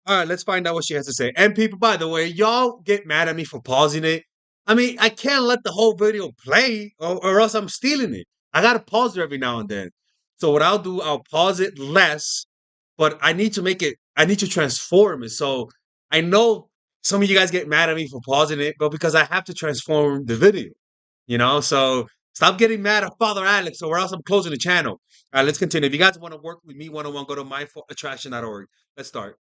All right, let's find out what she has to say. And people, by the way, y'all get mad at me for pausing it. I mean, I can't let the whole video play or else I'm stealing it. I gotta pause it every now and then. So what I'll do, I'll pause it less, but I need to make it, I need to transform it. So I know some of you guys get mad at me for pausing it, but because I have to transform the video, So stop getting mad at Father Alex or else I'm closing the channel. All right, let's continue. If you guys want to work with me one-on-one, go to mindfulattraction.org. Let's start.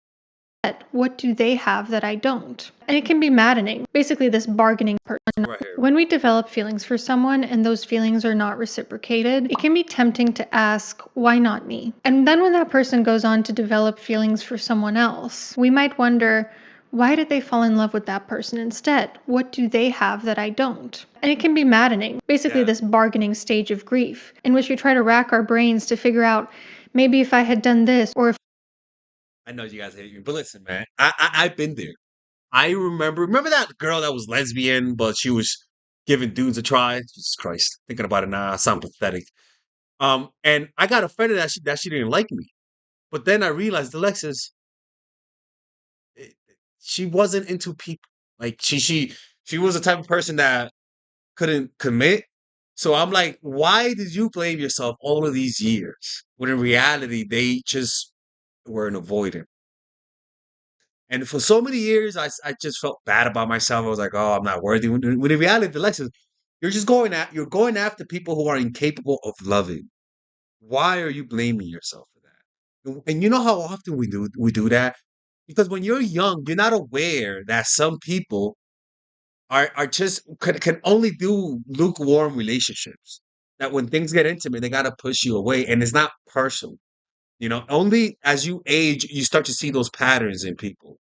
What do they have that I don't? And it can be maddening. Basically, this bargaining person. Right here. When we develop feelings for someone and those feelings are not reciprocated, it can be tempting to ask, why not me? And then when that person goes on to develop feelings for someone else, we might wonder, why did they fall in love with that person instead? What do they have that I don't? And it can be maddening. Basically, Yeah. this bargaining stage of grief in which we try to rack our brains to figure out maybe if I had done this or if I know you guys hate me, but listen, man, I've been there. I remember that girl that was lesbian, but she was giving dudes a try. Jesus Christ, thinking about it now, I sound pathetic. And I got offended that she didn't like me, but then I realized, Alexis, eh, she wasn't into people. Like she was the type of person that couldn't commit. So I'm like, why did you blame yourself all of these years when in reality they just weren't avoiding? And for so many years, I just felt bad about myself. I was like, "Oh, I'm not worthy." When in reality, Alexis, you're going after people who are incapable of loving. Why are you blaming yourself for that? And you know how often we do that because when you're young, you're not aware that some people are just can only do lukewarm relationships. That when things get intimate, they gotta push you away, and it's not personal. Only as you age, you start to see those patterns in people.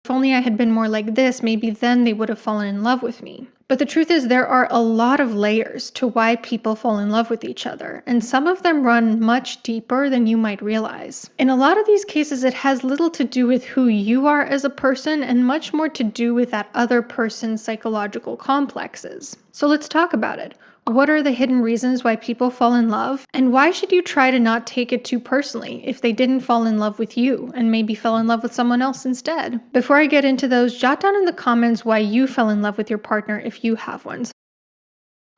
only I had been more like this, maybe then they would have fallen in love with me. But the truth is, there are a lot of layers to why people fall in love with each other, and some of them run much deeper than you might realize. In a lot of these cases, it has little to do with who you are as a person and much more to do with that other person's psychological complexes. So let's talk about it. What are the hidden reasons why people fall in love? And why should you try to not take it too personally if they didn't fall in love with you and maybe fell in love with someone else instead? Before I get into those, jot down in the comments why you fell in love with your partner if you have one.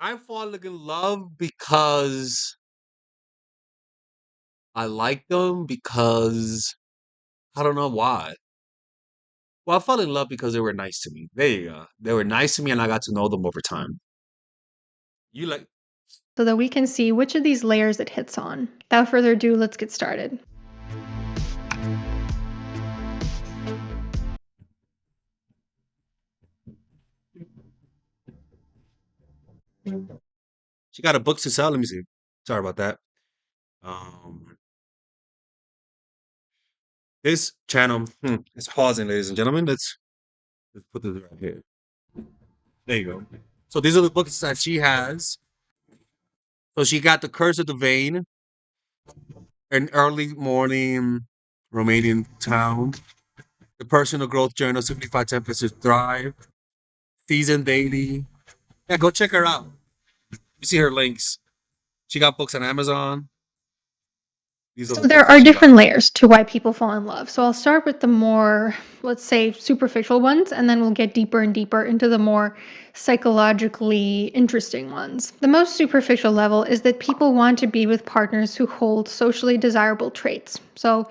I falling in love because I like them because I don't know why. Well, I fell in love because they were nice to me. There you go. They were nice to me and I got to know them over time. You like So that we can see which of these layers it hits on. Without further ado, let's get started. she got a book to sell. Let me see. Sorry about that. Um this channel is pausing, ladies and gentlemen. Let's put this right here. There you go. So these are the books that she has. So she got The Curse of the Vein, An Early Morning Romanian Town, The Personal Growth Journal, 75 Templates to Thrive, Season Daily. Yeah, go check her out. You see her links. She got books on Amazon. These are So the there books that are she got. different layers to why people fall in love. So I'll start with the more, let's say, superficial ones, and then we'll get deeper and deeper into the more psychologically interesting ones. The most superficial level is that people want to be with partners who hold socially desirable traits. So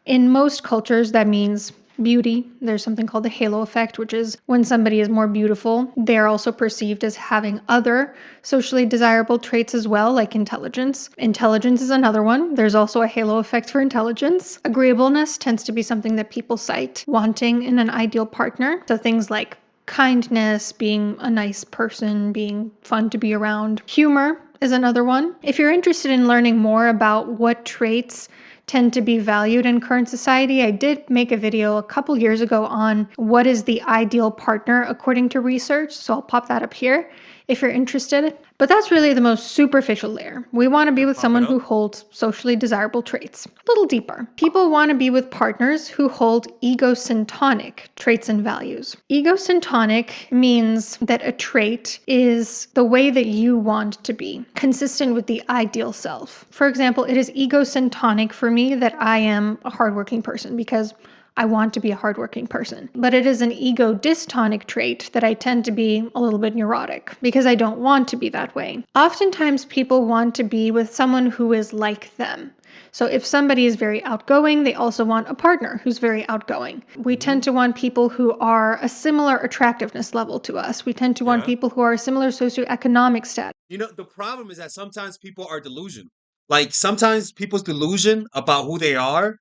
in most cultures, that means beauty. There's something called the halo effect, which is when somebody is more beautiful, they're also perceived as having other socially desirable traits as well, like intelligence. Intelligence is another one. There's also a halo effect for intelligence. Agreeableness tends to be something that people cite wanting in an ideal partner. So things like kindness, being a nice person, being fun to be around. Humor is another one. If you're interested in learning more about what traits tend to be valued in current society, I did make a video a couple years ago on what is the ideal partner according to research, so I'll pop that up here if you're interested. But that's really the most superficial layer. We want to be Yeah, with pop it someone who up. holds socially desirable traits. A little deeper. People want to be with partners who hold ego-syntonic traits and values. Ego-syntonic means that a trait is the way that you want to be, consistent with the ideal self. For example, it is ego-syntonic for me that I am a hardworking person because I want to be a hardworking person. But it is an ego-dystonic trait that I tend to be a little bit neurotic because I don't want to be that way. Oftentimes, people want to be with someone who is like them. So if somebody is very outgoing, they also want a partner who's very outgoing. We Hmm. tend to want people who are a similar attractiveness level to us. We tend to want Yeah. people who are a similar socioeconomic status. The problem is that sometimes people are delusional. Like sometimes people's delusion about who they are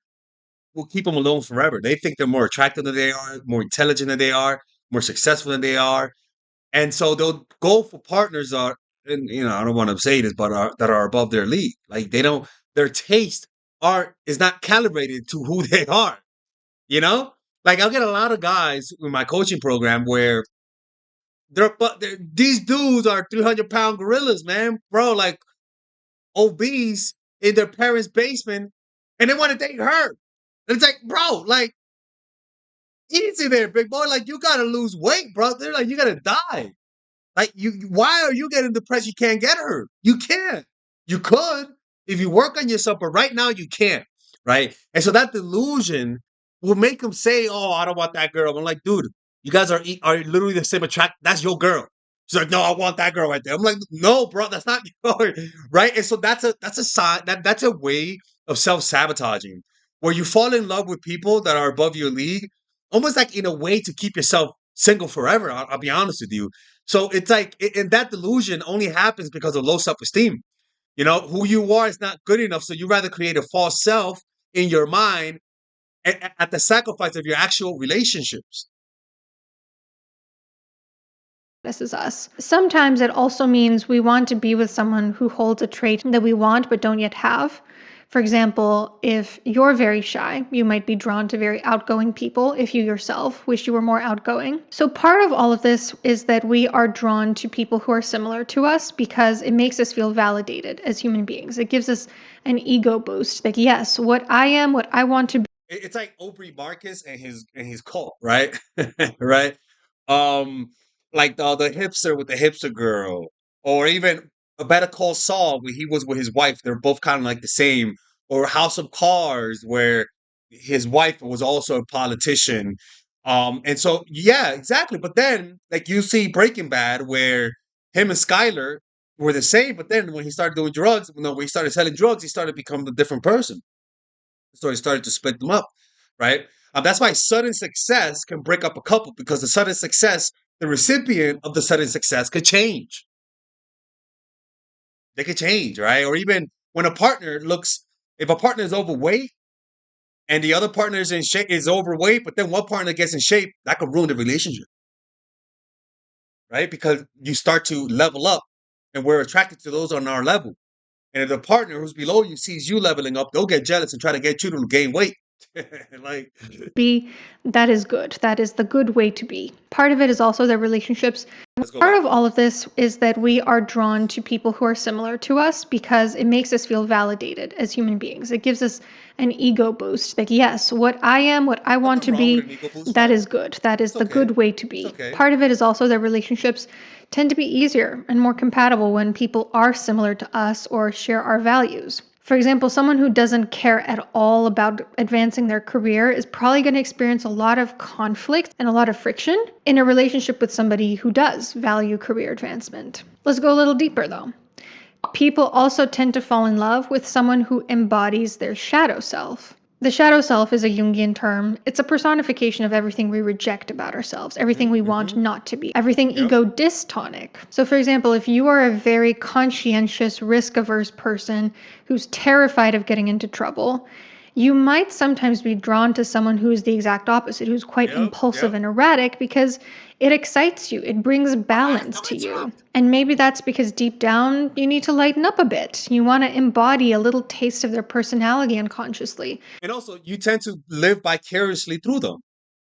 will keep them alone forever. They think they're more attractive than they are, more intelligent than they are, more successful than they are, and so they'll go for partners are, and I don't want to say this, but that are above their league. Like they don't, their taste art is not calibrated to who they are. You know, like I'll get a lot of guys in my coaching program where these dudes are 300-pound gorillas, man, bro, like obese in their parents' basement, and they want to date her. And it's like, bro, like easy there, big boy. Like you gotta lose weight, bro. They're like, you gotta die. Like why are you getting depressed? You can't get her. You can't. You could if you work on yourself, but right now you can't. Right? And so that delusion will make them say, "Oh, I don't want that girl." I'm like, dude, you guys are literally the same attract. That's your girl. She's like, no, I want that girl right there. I'm like, no, bro, that's not yours, right? And so that's a sign that's a way of self sabotaging where you fall in love with people that are above your league, almost like in a way to keep yourself single forever. I'll be honest with you. So it's like, and that delusion only happens because of low self esteem. Who you are is not good enough. So you rather create a false self in your mind at the sacrifice of your actual relationships. This is us. Sometimes it also means we want to be with someone who holds a trait that we want but don't yet have. For example, if you're very shy, you might be drawn to very outgoing people if you yourself wish you were more outgoing. So part of all of this is that we are drawn to people who are similar to us because it makes us feel validated as human beings. It gives us an ego boost that yes, what I am, what I want to be. It's like Aubrey Marcus and his cult, right? Right? Um, like the hipster with the hipster girl, or even a Better Call Saul where he was with his wife. They're both kind of like the same. Or House of Cards where his wife was also a politician. And so yeah, exactly. But then like you see Breaking Bad where him and Skyler were the same, but then when he started doing drugs, when he started selling drugs, he started becoming a different person. So he started to split them up, right? That's why sudden success can break up a couple because the sudden success, the recipient of the sudden success could change. They could change, right? Or even when if a partner is overweight and the other partner is in shape, is overweight, but then one partner gets in shape, that could ruin the relationship, right? Because you start to level up, and we're attracted to those on our level. And if the partner who's below you sees you leveling up, they'll get jealous and try to get you to gain weight. Like, Be that is good. That is the good way to be. Part of it is also their relationships. let's go Part back. of all of this is that we are drawn to people who are similar to us because it makes us feel validated as human beings. It gives us an ego boost that yes, what I am, what I want Nothing to wrong with be, an ego boost, that right? is good. That is It's the okay. good way to It's be. okay. Part of it is also their relationships tend to be easier and more compatible when people are similar to us or share our values. For example, someone who doesn't care at all about advancing their career is probably going to experience a lot of conflict and a lot of friction in a relationship with somebody who does value career advancement. Let's go a little deeper though. People also tend to fall in love with someone who embodies their shadow self. The shadow self is a Jungian term. It's a personification of everything we reject about ourselves, everything we want Mm-hmm. not to be, everything Yep. ego-dystonic. So, for example, if you are a very conscientious, risk averse person who's terrified of getting into trouble, you might sometimes be drawn to someone who is the exact opposite, who's quite Yep. impulsive Yep. and erratic because it excites you, it brings balance I'm to you. interrupted. And maybe that's because deep down you need to lighten up a bit. You want to embody a little taste of their personality unconsciously. And also, you tend to live vicariously through them,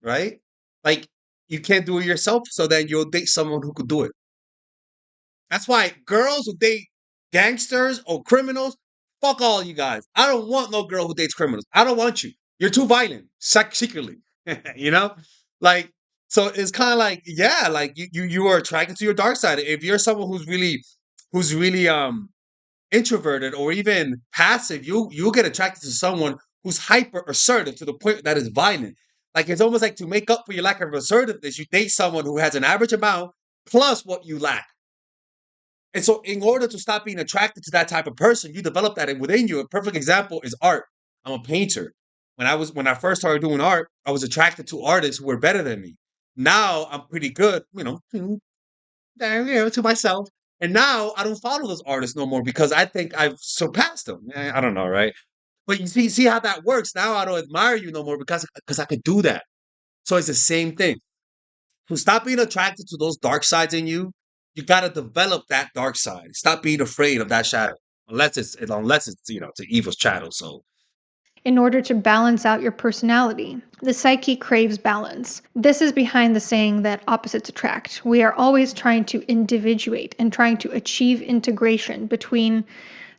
right? Like, you can't do it yourself, so then you'll date someone who could do it. That's why girls who date gangsters or criminals, fuck all you guys. I don't want no girl who dates criminals. I don't want you. You're too violent, secretly. you know, like so. It's kind of like like you are attracted to your dark side. If you're someone who's really introverted or even passive, you'll get attracted to someone who's hyper assertive to the point that is violent. Like it's almost like to make up for your lack of assertiveness, you date someone who has an average amount plus what you lack. And so, in order to stop being attracted to that type of person, you develop that within you. A perfect example is art. I'm a painter. When I first started doing art, I was attracted to artists who were better than me. Now I'm pretty good, to myself. And now I don't follow those artists no more because I think I've surpassed them. I don't know, right? But you see how that works. Now I don't admire you no more because I could do that. So it's the same thing. To stop being attracted to those dark sides in you, you got to develop that dark side. Stop being afraid of that shadow, unless it's it's an evil shadow. So In order to balance out your personality. The psyche craves balance. This is behind the saying that opposites attract. We are always trying to individuate and trying to achieve integration between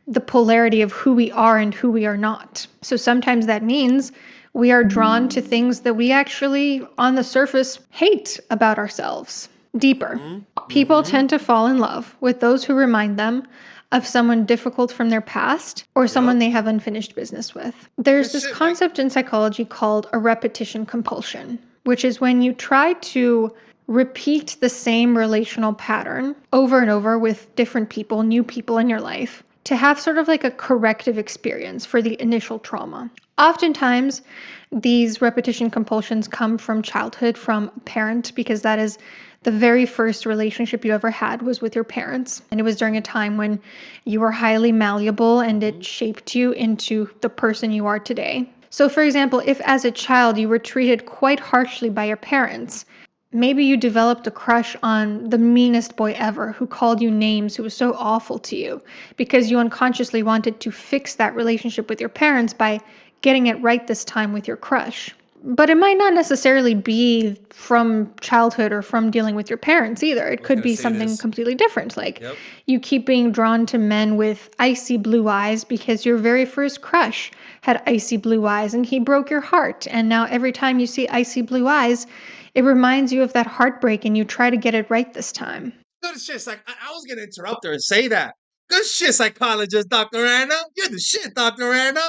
the polarity of who we are and who we are not. So sometimes that means we are drawn to things that we actually, on the surface, hate about ourselves. Deeper. mhm, People mhm, tend to fall in love with those who remind them of someone difficult from their past or yep, someone they have unfinished business with. There's good this shit, man. concept in psychology called a repetition compulsion, which is when you try to repeat the same relational pattern over and over with different people, new people in your life, to have sort of like a corrective experience for the initial trauma. Oftentimes, these repetition compulsions come from childhood, from a parent, because that is the very first relationship you ever had was with your parents. And it was during a time when you were highly malleable and it Mhm, shaped you into the person you are today. So, for example, if as a child you were treated quite harshly by your parents, maybe you developed a crush on the meanest boy ever who called you names, who was so awful to you, because you unconsciously wanted to fix that relationship with your parents by getting it right this time with your crush. But it might not necessarily be from childhood or from dealing with your parents either. It I was could gonna be say something this. completely different. Like Yep. you keep being drawn to men with icy blue eyes because your very first crush had icy blue eyes and he broke your heart. And now every time you see icy blue eyes, it reminds you of that heartbreak and you try to get it right this time. Good shit. I was gonna interrupt her and say that. Good shit, psychologist, Dr. Anna. You're the shit, Dr. Anna.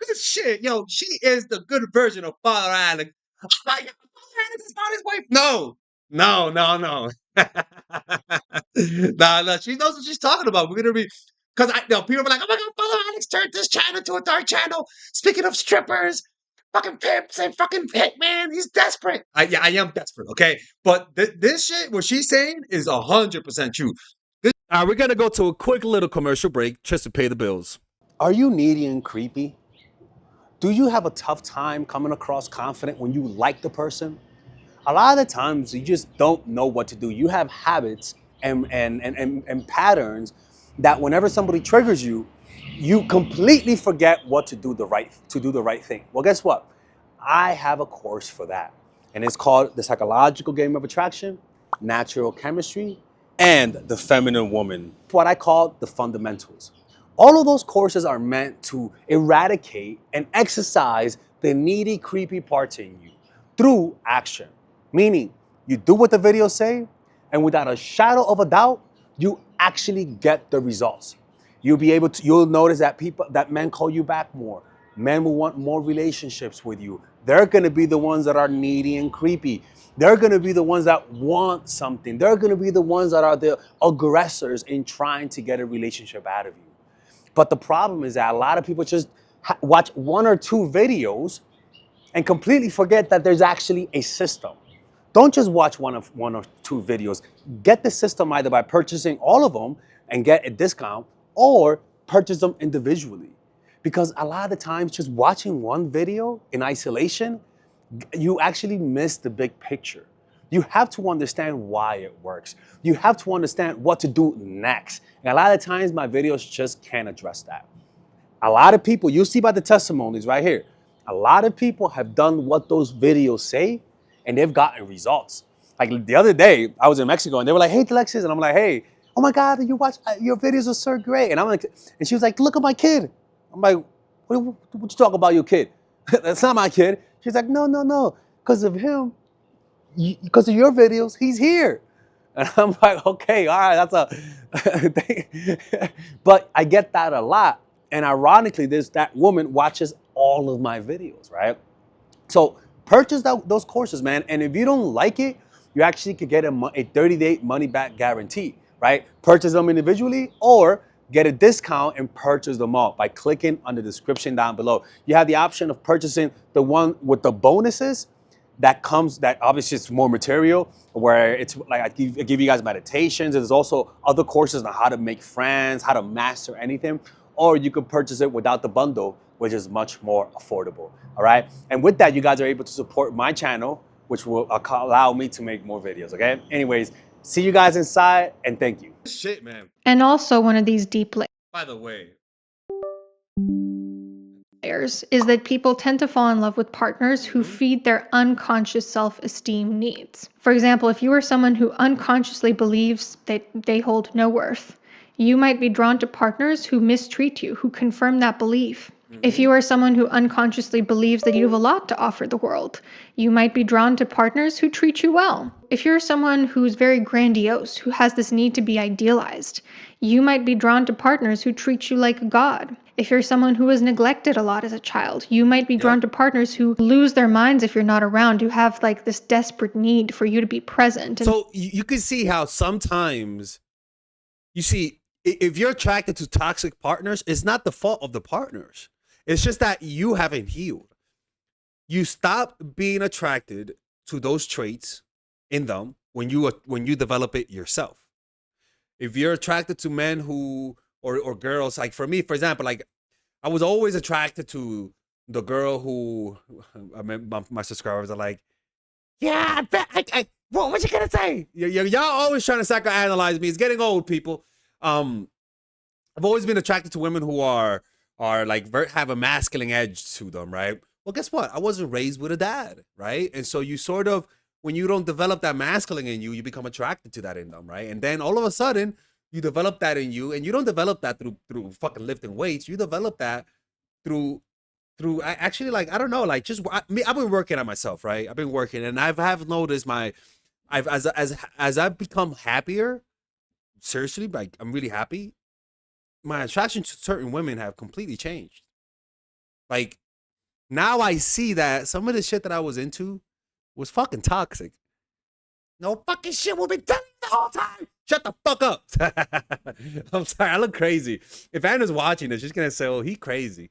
Good shit. Yo, she is the good version of Father Alex. Like, Father Alex is not his wife. No. No, no, no. No, no, she knows what she's talking about. We're gonna be because people are like, oh my god, Father Alex turned this channel to a dark channel. Speaking of strippers, fucking pimps and fucking hitman, he's desperate. I am desperate, okay? But this shit, what she's saying is 100% true. All right, we're gonna go to a quick little commercial break just to pay the bills. Are you needy and creepy? Do you have a tough time coming across confident when you like the person? A lot of the times you just don't know what to do. You have habits and patterns that whenever somebody triggers you, you completely forget what to do the right thing. Well, guess what? I have a course for that. And it's called The Psychological Game of Attraction, Natural Chemistry, and The Feminine Woman. What I call the fundamentals. All of those courses are meant to eradicate and exercise the needy, creepy parts in you through action. Meaning, you do what the videos say, and without a shadow of a doubt, you actually get the results. You'll notice that men call you back more. Men will want more relationships with you. They're gonna be the ones that are needy and creepy. They're gonna be the ones that want something. They're gonna be the ones that are the aggressors in trying to get a relationship out of you. But the problem is that a lot of people just watch one or two videos and completely forget that there's actually a system. Don't just watch one or two videos. Get the system either by purchasing all of them and get a discount or purchase them individually. Because a lot of the times just watching one video in isolation, you actually miss the big picture. You have to understand why it works. You have to understand what to do next. And a lot of times my videos just can't address that. A lot of people, you see by the testimonies right here, a lot of people have done what those videos say and they've gotten results. Like the other day, I was in Mexico and they were like, hey, Alexis. And I'm like, hey, oh my God, your videos are so great. And I'm like, and she was like, look at my kid. I'm like, what you talk about your kid? That's not my kid. She's like, no, no, no. Because of him, because of your videos, he's here. And I'm like, okay, all right, that's a. But I get that a lot. And ironically, that woman watches all of my videos, right? So Purchase those courses, man. And if you don't like it, you actually could get a 30-day money-back guarantee, right? Purchase them individually or get a discount and purchase them all by clicking on the description down below. You have the option of purchasing the one with the bonuses that obviously it's more material, where it's like I give you guys meditations. There's also other courses on how to make friends, how to master anything, or you could purchase it without the bundle, which is much more affordable. All right. And with that, you guys are able to support my channel, which will allow me to make more videos. Okay. Anyways, see you guys inside and thank you. Shit, man. And also one of these deep By the way, layers is that people tend to fall in love with partners who feed their unconscious self-esteem needs. For example, if you are someone who unconsciously believes that they hold no worth, you might be drawn to partners who mistreat you, who confirm that belief. If you are someone who unconsciously believes that you have a lot to offer the world, you might be drawn to partners who treat you well. If you're someone who's very grandiose, who has this need to be idealized, you might be drawn to partners who treat you like a god. If you're someone who was neglected a lot as a child, you might be drawn to partners who lose their minds if you're not around, who have like this desperate need for you to be present. So you can see how sometimes, you see, if you're attracted to toxic partners, it's not the fault of the partners. It's just that you haven't healed. You stop being attracted to those traits in them when you develop it yourself. If you're attracted to men who or girls, like for me, for example, like I was always attracted to the girl who I mean, my subscribers are like, yeah, I bet what you gonna say? Y'all always trying to psychoanalyze me. It's getting old, people. I've always been attracted to women who are like have a masculine edge to them, right? Well, guess what? I wasn't raised with a dad, right? And so you sort of, when you don't develop that masculine in you, you become attracted to that in them, right? And then all of a sudden, you develop that in you, and you don't develop that through fucking lifting weights. You develop that through actually, like, I don't know, like just I've been working on myself, right? I've been working, and have noticed as I've become happier, seriously, like I'm really happy. My attraction to certain women have completely changed. Like now I see that some of the shit that I was into was fucking toxic. No fucking shit, we've been telling you the whole time. Shut the fuck up. I'm sorry, I look crazy. If Anna's watching this, she's gonna say, oh, he crazy.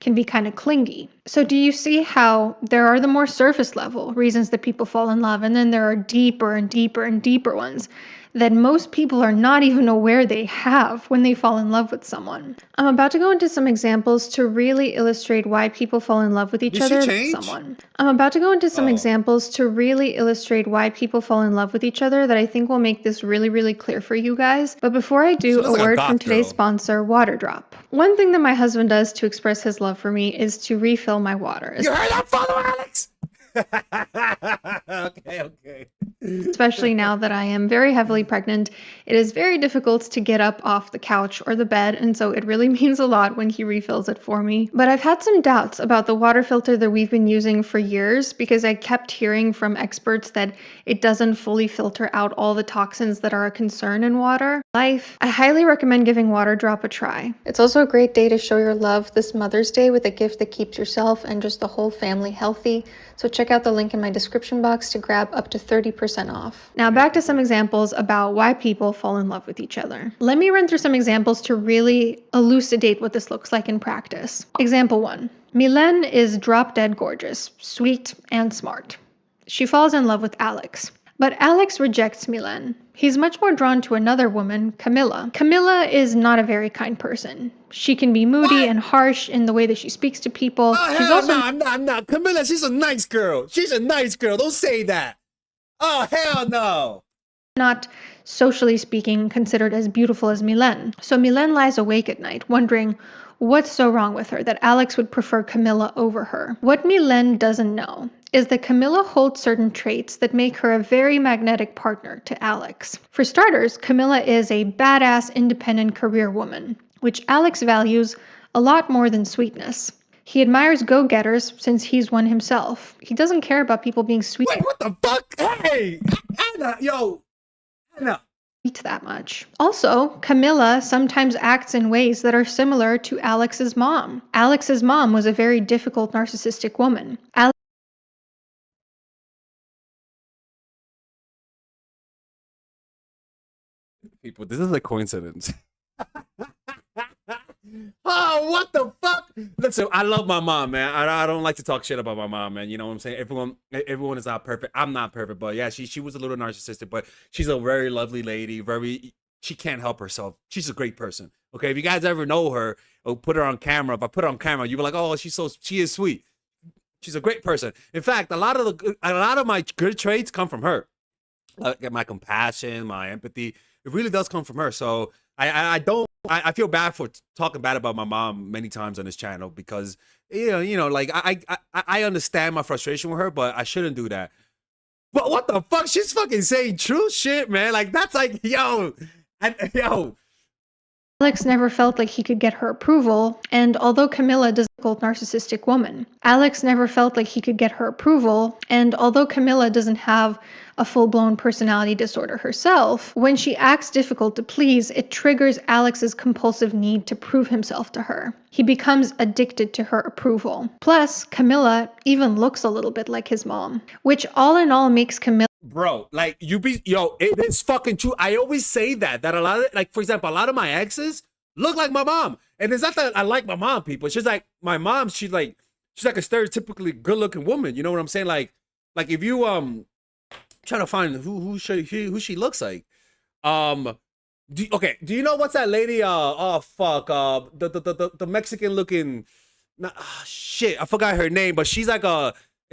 Can be kind of clingy. So do you see how there are the more surface level reasons that people fall in love, and then there are deeper and deeper and deeper ones that most people are not even aware they have when they fall in love with someone. I'm about to go into some examples to really illustrate why people fall in love with each other. I'm about to go into some examples to really illustrate why people fall in love with each other that I think will make this really, really clear for you guys. But before I do, a word from today's sponsor, Water Drop. One thing that my husband does to express his love for me is to refill my water. You heard that, follower Alex? Okay. Especially now that I am very heavily pregnant, it is very difficult to get up off the couch or the bed, and so it really means a lot when he refills it for me. But I've had some doubts about the water filter that we've been using for years because I kept hearing from experts that it doesn't fully filter out all the toxins that are a concern in water. I highly recommend giving Water Drop a try. It's also a great day to show your love this Mother's Day with a gift that keeps yourself and just the whole family healthy. So check out the link in my description box to grab up to 30% off. Now back to some examples about why people fall in love with each other. Let me run through some examples to really elucidate what this looks like in practice. Example 1. Mylène is drop dead gorgeous, sweet, and smart. She falls in love with Alex. But Alex rejects Mylène. He's much more drawn to another woman, Camilla. Camilla is not a very kind person. She can be moody and harsh in the way that she speaks to people. Oh, She's hell also no, I'm not. Camilla, she's a nice girl. She's a nice girl. Don't say that. Oh, hell no. not, socially speaking, considered as beautiful as Mylène. So Mylène lies awake at night, wondering what's so wrong with her that Alex would prefer Camilla over her. What Mylène doesn't know is that Camilla holds certain traits that make her a very magnetic partner to Alex. For starters, Camilla is a badass, independent career woman, which Alex values a lot more than sweetness. He admires go-getters since he's one himself. He doesn't care about people being sweet. Wait, what the fuck? Hey, Anna, yo, Anna, that much. Also, Camilla sometimes acts in ways that are similar to Alex's mom. Alex's mom was a very difficult narcissistic woman. People, this is a coincidence. Oh, what the fuck? Listen, I love my mom, man. I don't like to talk shit about my mom, man. You know what I'm saying? Everyone is not perfect. I'm not perfect, but yeah, she was a little narcissistic, but she's a very lovely lady. She can't help herself. She's a great person. Okay, if you guys ever know her or put her on camera, if I put her on camera, you'll be like, oh, she is sweet. She's a great person. In fact, a lot of my good traits come from her. Like my compassion, my empathy, it really does come from her. So I feel bad for talking bad about my mom many times on this channel because like I understand my frustration with her, but I shouldn't do that. But what the fuck? She's fucking saying true shit, man. Like that's like yo. Alex never felt like he could get her approval, and although Camilla doesn't have a narcissistic woman, Alex never felt like he could get her approval, and although Camilla doesn't have a full-blown personality disorder herself, when she acts difficult to please, it triggers Alex's compulsive need to prove himself to her. He becomes addicted to her approval. Plus, Camilla even looks a little bit like his mom, which all in all makes Camilla Bro, like it is fucking true. I always say that a lot of, like, for example, a lot of my exes look like my mom. And it's not that I like my mom, people. It's just like my mom, she's like a stereotypically good-looking woman. You know what I'm saying? Like if you trying to find who she looks like. Do you know what's that lady? The Mexican looking shit, I forgot her name, but she's like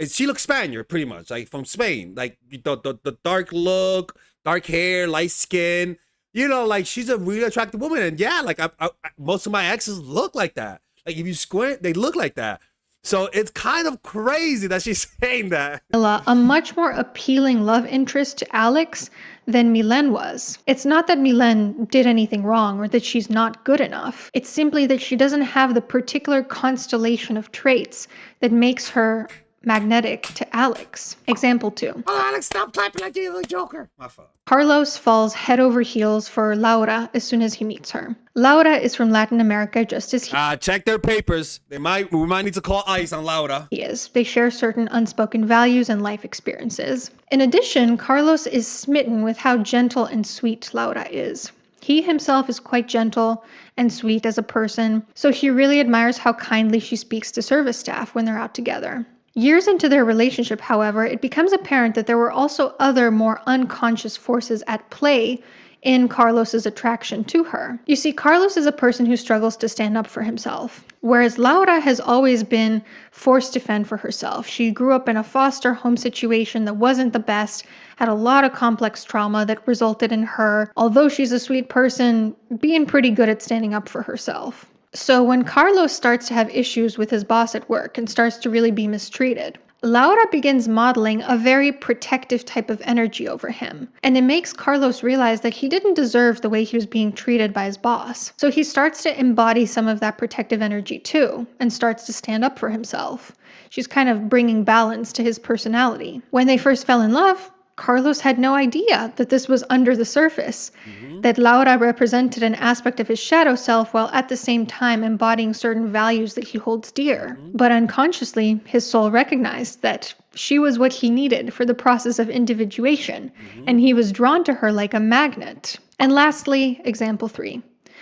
she looks Spaniard pretty much, like from Spain, like the dark look, dark hair, light skin, like she's a really attractive woman. And yeah, like I most of my exes look like that. Like if you squint, they look like that. So it's kind of crazy that she's saying that. A much more appealing love interest to Alex than Mylène was. It's not that Mylène did anything wrong or that she's not good enough. It's simply that she doesn't have the particular constellation of traits that makes her magnetic to Alex. Example 2. Oh, Alex, stop clapping like you're the Joker. My fault. Carlos falls head over heels for Laura as soon as he meets her. Laura is from Latin America just as he check their papers. We might need to call ICE on Laura. is. They share certain unspoken values and life experiences. In addition, Carlos is smitten with how gentle and sweet Laura is. He himself is quite gentle and sweet as a person, so he really admires how kindly she speaks to service staff when they're out together. Years into their relationship, however, it becomes apparent that there were also other more unconscious forces at play in Carlos's attraction to her. You see, Carlos is a person who struggles to stand up for himself, whereas Laura has always been forced to fend for herself. She grew up in a foster home situation that wasn't the best, had a lot of complex trauma that resulted in her, although she's a sweet person, being pretty good at standing up for herself. So when Carlos starts to have issues with his boss at work and starts to really be mistreated, Laura begins modeling a very protective type of energy over him, and it makes Carlos realize that he didn't deserve the way he was being treated by his boss. So he starts to embody some of that protective energy too, and starts to stand up for himself. She's kind of bringing balance to his personality. When they first fell in love, Carlos had no idea that this was under the surface, that Laura represented an aspect of his shadow self while at the same time embodying certain values that he holds dear. But unconsciously, his soul recognized that she was what he needed for the process of individuation, and he was drawn to her like a magnet. And lastly, example 3.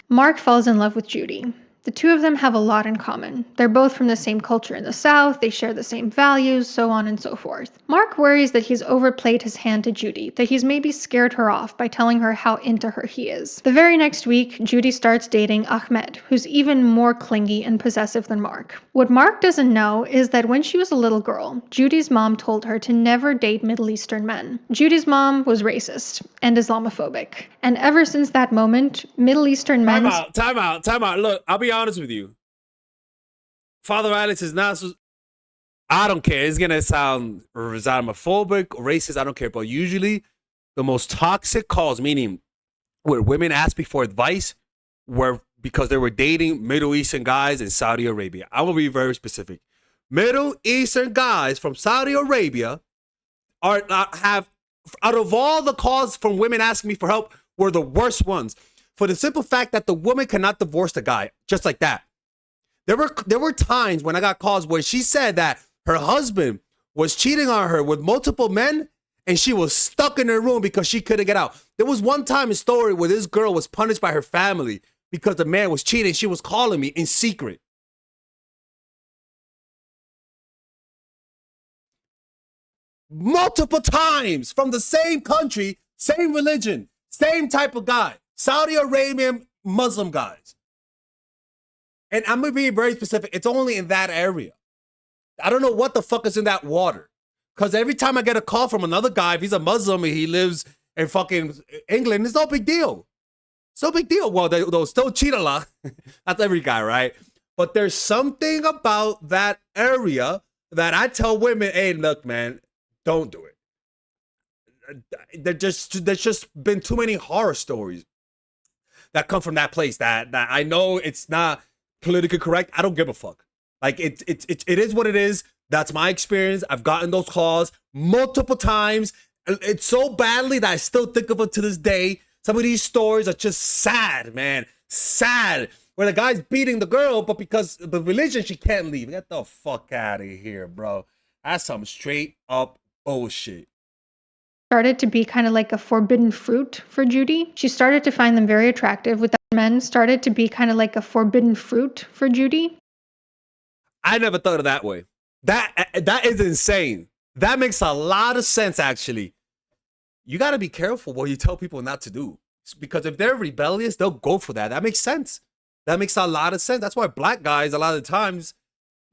Mark falls in love with Judy. The two of them have a lot in common. They're both from the same culture in the South, they share the same values, so on and so forth. Mark worries that he's overplayed his hand to Judy, that he's maybe scared her off by telling her how into her he is. The very next week, Judy starts dating Ahmed, who's even more clingy and possessive than Mark. What Mark doesn't know is that when she was a little girl, Judy's mom told her to never date Middle Eastern men. Judy's mom was racist and Islamophobic. And ever since that moment, Middle Eastern men... Time out. Look, I'll be honest with you. Father Alex is not so... I don't care. It's going to sound Islamophobic, racist, I don't care. But usually, the most toxic calls, meaning where women ask me for advice, were because they were dating Middle Eastern guys in Saudi Arabia. I will be very specific. Middle Eastern guys from Saudi Arabia have, out of all the calls from women asking me for help, were the worst ones for the simple fact that the woman cannot divorce the guy just like that. There were times when I got calls where she said that her husband was cheating on her with multiple men and she was stuck in her room because she couldn't get out. There was one time a story where this girl was punished by her family because the man was cheating. She was calling me in secret. Multiple times from the same country, same religion, same type of guy, Saudi Arabian Muslim guys. And I'm going to be very specific. It's only in that area. I don't know what the fuck is in that water. Because every time I get a call from another guy, if he's a Muslim and he lives in fucking England, it's no big deal. It's no big deal. Well, they'll still cheat a lot. That's every guy, right? But there's something about that area that I tell women, hey, look, man, don't do it. There's just been too many horror stories that come from that place that I know it's not politically correct. I don't give a fuck. Like it is what it is. That's my experience. I've gotten those calls multiple times. It's so badly that I still think of it to this day. Some of these stories are just sad, man. Sad. Where the guy's beating the girl, but because of the religion, she can't leave. Get the fuck out of here, bro. That's some straight up bullshit. Started to be kind of like a forbidden fruit for Judy. She started to find them very attractive. With men, started to be kind of like a forbidden fruit for Judy. I never thought of that way. That is insane. That makes a lot of sense, actually. You got to be careful what you tell people not to do. Because if they're rebellious, they'll go for that. That makes sense. That makes a lot of sense. That's why black guys, a lot of the times,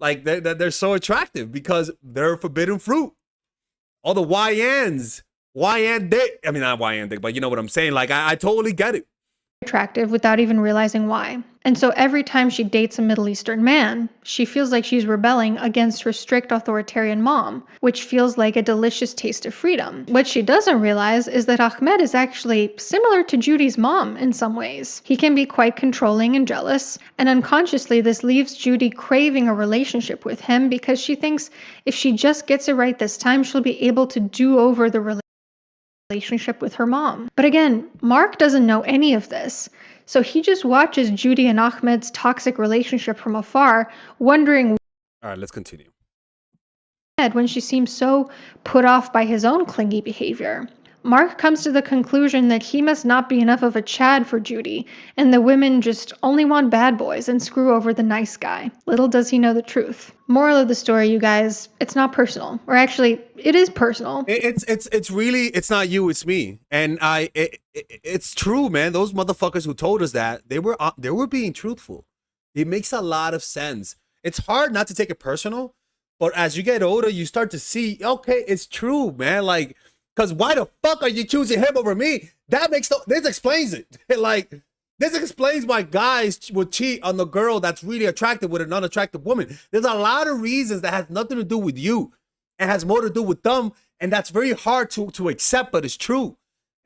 like they're so attractive because they're forbidden fruit. All the YNs, YN dick. I mean, not YN dick, but you know what I'm saying. Like, I totally get it. Attractive without even realizing why. And so every time she dates a Middle Eastern man, she feels like she's rebelling against her strict authoritarian mom, which feels like a delicious taste of freedom. What she doesn't realize is that Ahmed is actually similar to Judy's mom in some ways. He can be quite controlling and jealous, and unconsciously this leaves Judy craving a relationship with him because she thinks if she just gets it right this time, she'll be able to do over the relationship with her mom. But again, Mark doesn't know any of this. So he just watches Judy and Ahmed's toxic relationship from afar, wondering All right, let's continue. when she seems so put off by his own clingy behavior. Mark comes to the conclusion that he must not be enough of a Chad for Judy, and the women just only want bad boys and screw over the nice guy. Little does he know the truth. Moral of the story, you guys, it's not personal. Or actually, it is personal. It's really, it's not you, it's me. And it's true, man. Those motherfuckers who told us that, they were being truthful. It makes a lot of sense. It's hard not to take it personal, but as you get older, you start to see, okay, it's true, man. Like, because why the fuck are you choosing him over me? This explains it. Like, this explains why guys would cheat on the girl that's really attractive with an unattractive woman. There's a lot of reasons that has nothing to do with you. It has more to do with them. And that's very hard to accept, but it's true.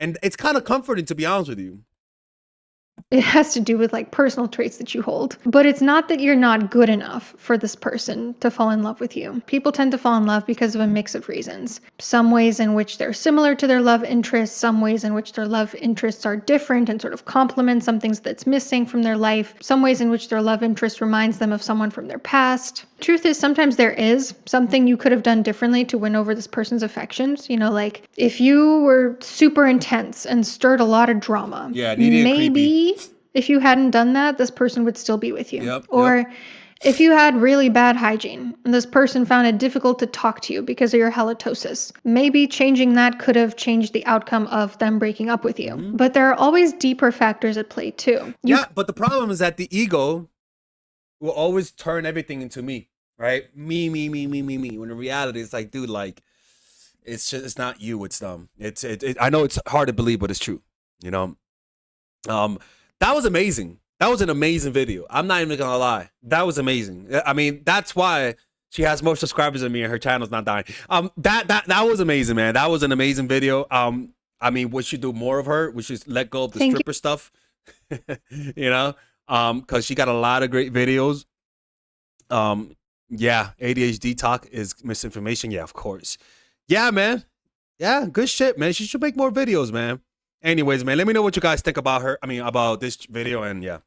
And it's kind of comforting, to be honest with you. It has to do with like personal traits that you hold. But it's not that you're not good enough for this person to fall in love with you. People tend to fall in love because of a mix of reasons. Some ways in which they're similar to their love interests, some ways in which their love interests are different and sort of complement something that's missing from their life, some ways in which their love interest reminds them of someone from their past. Truth is, sometimes there is something you could have done differently to win over this person's affections. You know, like if you were super intense and stirred a lot of drama, Yeah, needy and creepy. If you hadn't done that, this person would still be with you. Yep, or if you had really bad hygiene and this person found it difficult to talk to you because of your halitosis, maybe changing that could have changed the outcome of them breaking up with you. Mm-hmm. But there are always deeper factors at play too. But the problem is that the ego will always turn everything into me, right? Me. When in reality, it's like, dude, like, it's not you, it's them. I know it's hard to believe, but it's true, you know? That was amazing. That was an amazing video. I'm not even gonna lie. That was amazing. I mean, that's why she has more subscribers than me and her channel's not dying. That was amazing, man. That was an amazing video. I mean, we should do more of her. We should let go of the stripper stuff. You know? Because she got a lot of great videos. Yeah, ADHD talk is misinformation. Yeah, of course. Yeah, man. Yeah, good shit, man. She should make more videos, man. Anyways, man, let me know what you guys think about her. I mean, about this video, and yeah.